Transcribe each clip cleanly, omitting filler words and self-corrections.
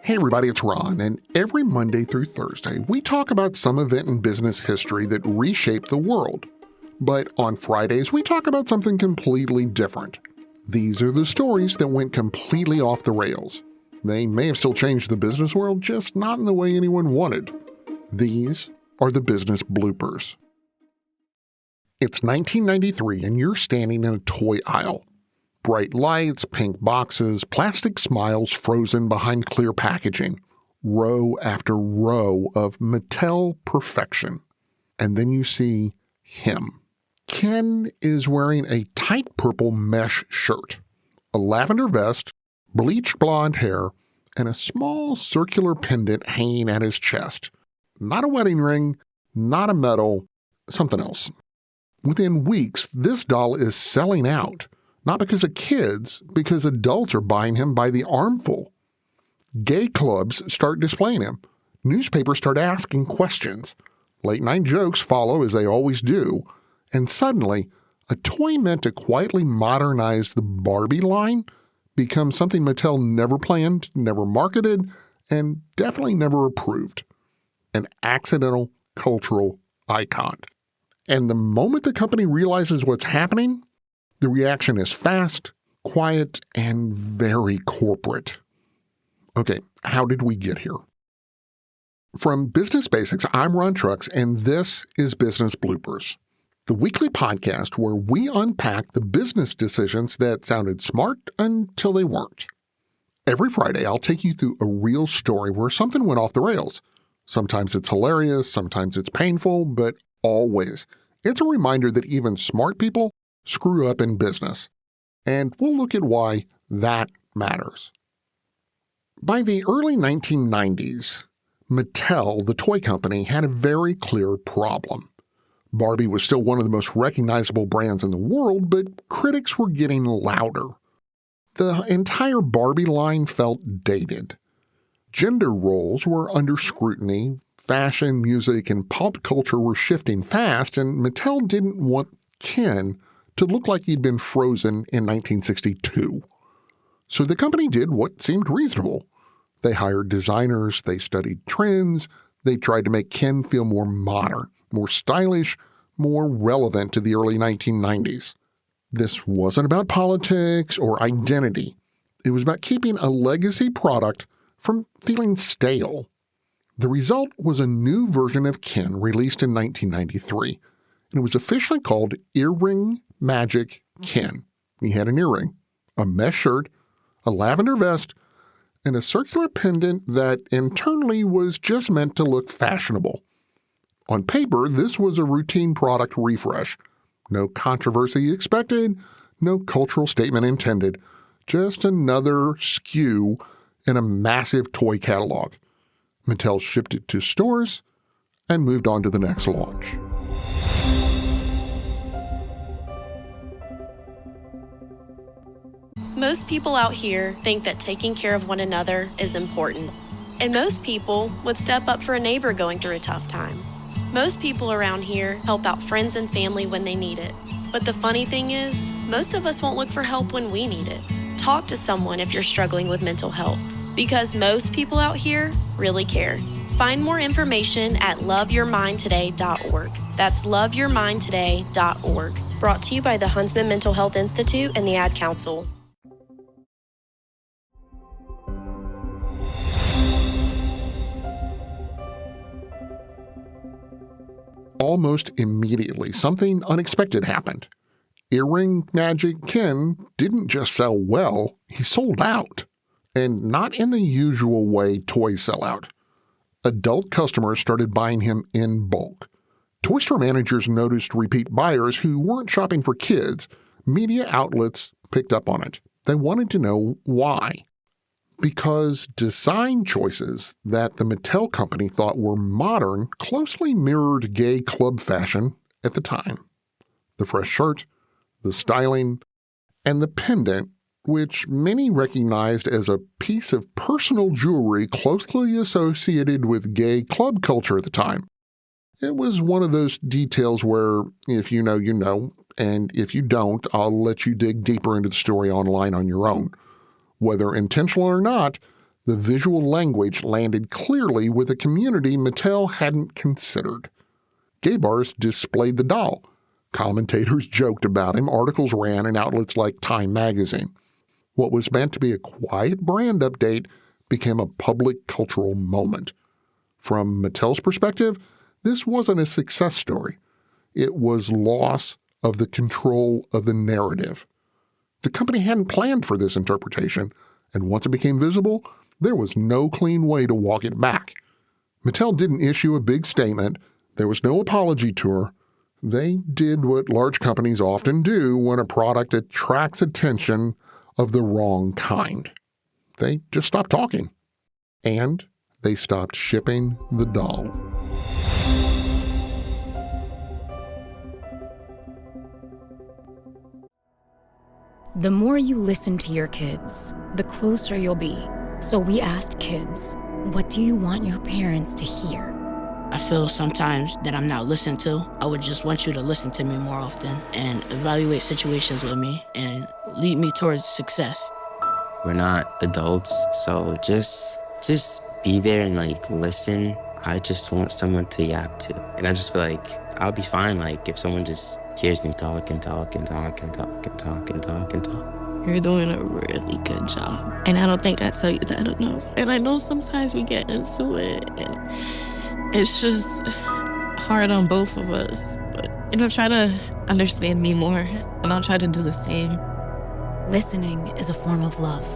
Hey everybody, it's Ron, and every Monday through Thursday, we talk about some event in business history that reshaped the world. But on Fridays, we talk about something completely different. These are the stories that went completely off the rails. They may have still changed the business world, just not in the way anyone wanted. These are the business bloopers. It's 1993 and you're standing in a toy aisle. Bright lights, pink boxes, plastic smiles frozen behind clear packaging. Row after row of Mattel perfection. And then you see him. Ken is wearing a tight purple mesh shirt, a lavender vest, bleached blonde hair, and a small circular pendant hanging at his chest. Not a wedding ring, not a medal, something else. Within weeks, this doll is selling out. Not because of kids, because adults are buying him by the armful. Gay clubs start displaying him. Newspapers start asking questions. Late-night jokes follow, as they always do. And suddenly, a toy meant to quietly modernize the Barbie line becomes something Mattel never planned, never marketed, and definitely never approved. An accidental cultural icon. And the moment the company realizes what's happening, the reaction is fast, quiet, and very corporate. Okay, how did we get here? From Business Basics, I'm Ron Trucks, and this is Business Bloopers, the weekly podcast where we unpack the business decisions that sounded smart until they weren't. Every Friday, I'll take you through a real story where something went off the rails. Sometimes it's hilarious, sometimes it's painful, but always, it's a reminder that even smart people screw up in business. And we'll look at why that matters. By the early 1990s, Mattel, the toy company, had a very clear problem. Barbie was still one of the most recognizable brands in the world, but critics were getting louder. The entire Barbie line felt dated. Gender roles were under scrutiny, fashion, music, and pop culture were shifting fast, and Mattel didn't want Ken to look like he'd been frozen in 1962. So the company did what seemed reasonable. They hired designers, they studied trends, they tried to make Ken feel more modern, more stylish, more relevant to the early 1990s. This wasn't about politics or identity. It was about keeping a legacy product from feeling stale. The result was a new version of Ken released in 1993, and it was officially called Earring Magic Ken. He had an earring, a mesh shirt, a lavender vest, and a circular pendant that internally was just meant to look fashionable. On paper, this was a routine product refresh. No controversy expected, no cultural statement intended, just another SKU in a massive toy catalog. Mattel shipped it to stores and moved on to the next launch. Most people out here think that taking care of one another is important. And most people would step up for a neighbor going through a tough time. Most people around here help out friends and family when they need it. But the funny thing is, most of us won't look for help when we need it. Talk to someone if you're struggling with mental health, because most people out here really care. Find more information at loveyourmindtoday.org. That's loveyourmindtoday.org. Brought to you by the Huntsman Mental Health Institute and the Ad Council. Almost immediately, something unexpected happened. Earring Magic Ken didn't just sell well, he sold out. And not in the usual way toys sell out. Adult customers started buying him in bulk. Toy store managers noticed repeat buyers who weren't shopping for kids. Media outlets picked up on it. They wanted to know why. Because design choices that the Mattel company thought were modern closely mirrored gay club fashion at the time. The fresh shirt, the styling, and the pendant, which many recognized as a piece of personal jewelry closely associated with gay club culture at the time. It was one of those details where if you know, you know, and if you don't, I'll let you dig deeper into the story online on your own. Whether intentional or not, The visual language landed clearly with a community Mattel hadn't considered. Gay bars displayed the doll. Commentators joked about him. Articles ran in outlets like Time magazine. What was meant to be a quiet brand update became a public cultural moment. From Mattel's perspective, this wasn't a success story. It was loss of the control of the narrative. The company hadn't planned for this interpretation, and once it became visible, there was no clean way to walk it back. Mattel didn't issue a big statement. There was no apology tour. They did what large companies often do when a product attracts attention of the wrong kind. They just stopped talking. And they stopped shipping the doll. The more you listen to your kids, the closer you'll be. So we asked kids, what do you want your parents to hear? I feel sometimes that I'm not listened to. I would just want you to listen to me more often and evaluate situations with me and lead me towards success. We're not adults, so just be there and listen. I just want someone to yap to. And I just feel like I'll be fine if someone just hears me talk and talk and talk and talk and talk and talk and talk. You're doing a really good job. And I don't think I tell you that enough. And I know sometimes we get into it and it's just hard on both of us. But, try to understand me more and I'll try to do the same. Listening is a form of love.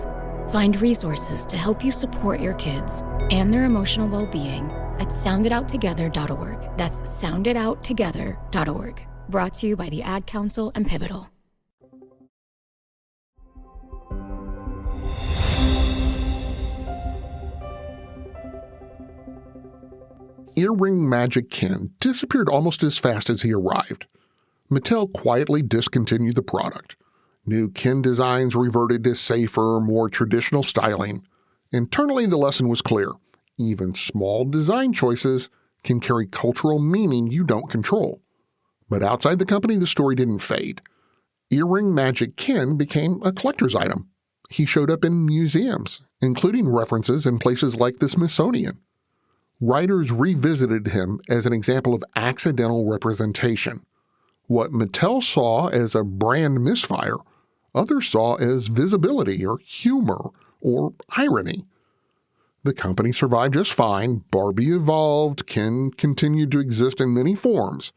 Find resources to help you support your kids and their emotional well-being at sounditouttogether.org. That's sounditouttogether.org. Brought to you by the Ad Council and Pivotal. Earring Magic Ken disappeared almost as fast as he arrived. Mattel quietly discontinued the product. New Ken designs reverted to safer, more traditional styling. Internally, the lesson was clear. Even small design choices can carry cultural meaning you don't control. But outside the company, the story didn't fade. Earring Magic Ken became a collector's item. He showed up in museums, including references in places like the Smithsonian. Writers revisited him as an example of accidental representation. What Mattel saw as a brand misfire, others saw as visibility or humor or irony. The company survived just fine. Barbie evolved. Ken continued to exist in many forms.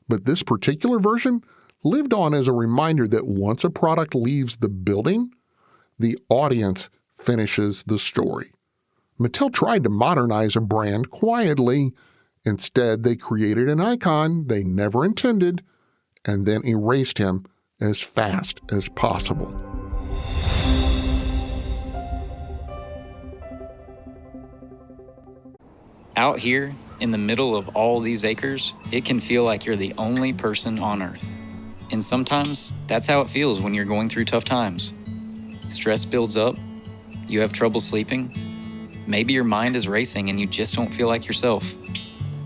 But this particular version lived on as a reminder that once a product leaves the building, the audience finishes the story. Mattel tried to modernize a brand quietly. Instead, they created an icon they never intended and then erased him as fast as possible. Out here, in the middle of all these acres, it can feel like you're the only person on Earth. And sometimes, that's how it feels when you're going through tough times. Stress builds up, you have trouble sleeping, maybe your mind is racing and you just don't feel like yourself.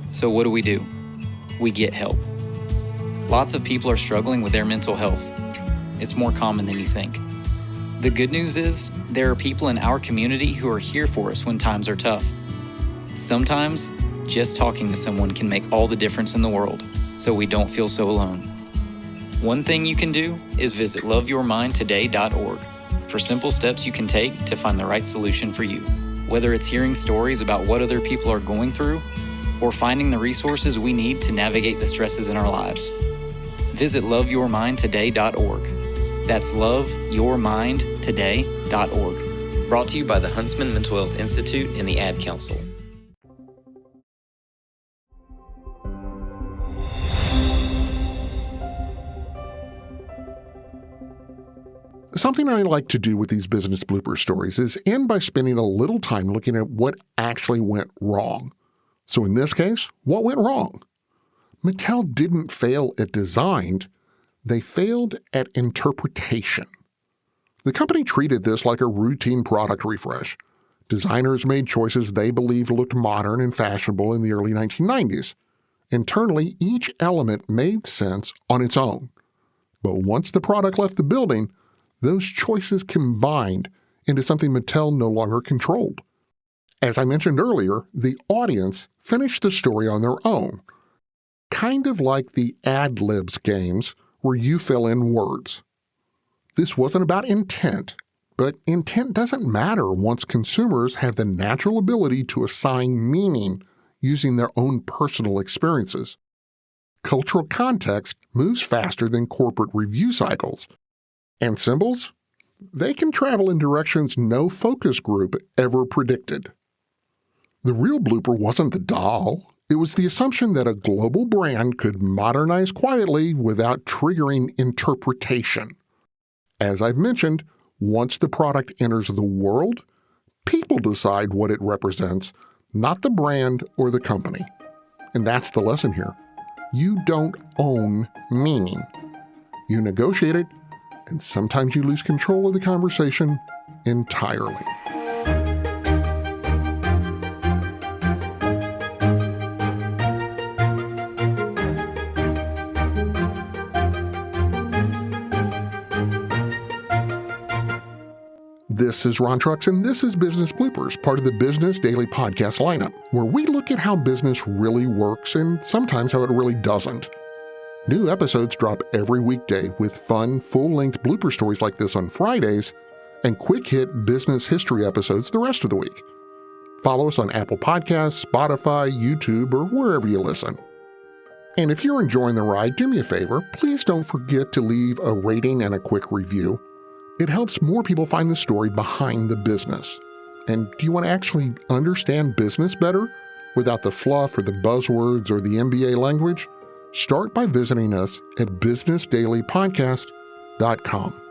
So what do? We get help. Lots of people are struggling with their mental health. It's more common than you think. The good news is, there are people in our community who are here for us when times are tough. Sometimes, just talking to someone can make all the difference in the world, so we don't feel so alone. One thing you can do is visit loveyourmindtoday.org for simple steps you can take to find the right solution for you. Whether it's hearing stories about what other people are going through, or finding the resources we need to navigate the stresses in our lives. Visit loveyourmindtoday.org. That's loveyourmindtoday.org. Brought to you by the Huntsman Mental Health Institute and the Ad Council. Something I like to do with these business blooper stories is end by spending a little time looking at what actually went wrong. So in this case, what went wrong? Mattel didn't fail at design, they failed at interpretation. The company treated this like a routine product refresh. Designers made choices they believed looked modern and fashionable in the early 1990s. Internally, each element made sense on its own. But once the product left the building, those choices combined into something Mattel no longer controlled. As I mentioned earlier, the audience finished the story on their own, kind of like the ad-libs games where you fill in words. This wasn't about intent, but intent doesn't matter once consumers have the natural ability to assign meaning using their own personal experiences. Cultural context moves faster than corporate review cycles. And symbols? They can travel in directions no focus group ever predicted. The real blooper wasn't the doll. It was the assumption that a global brand could modernize quietly without triggering interpretation. As I've mentioned, once the product enters the world, people decide what it represents, not the brand or the company. And that's the lesson here. You don't own meaning. You negotiate it, and sometimes you lose control of the conversation entirely. This is Ron Trucks, and this is Business Bloopers, part of the Business Daily Podcast lineup, where we look at how business really works and sometimes how it really doesn't. New episodes drop every weekday with fun, full-length blooper stories like this on Fridays and quick-hit business history episodes the rest of the week. Follow us on Apple Podcasts, Spotify, YouTube, or wherever you listen. And if you're enjoying the ride, do me a favor, please don't forget to leave a rating and a quick review. It helps more people find the story behind the business. And do you want to actually understand business better without the fluff or the buzzwords or the MBA language? Start by visiting us at businessdailypodcast.com.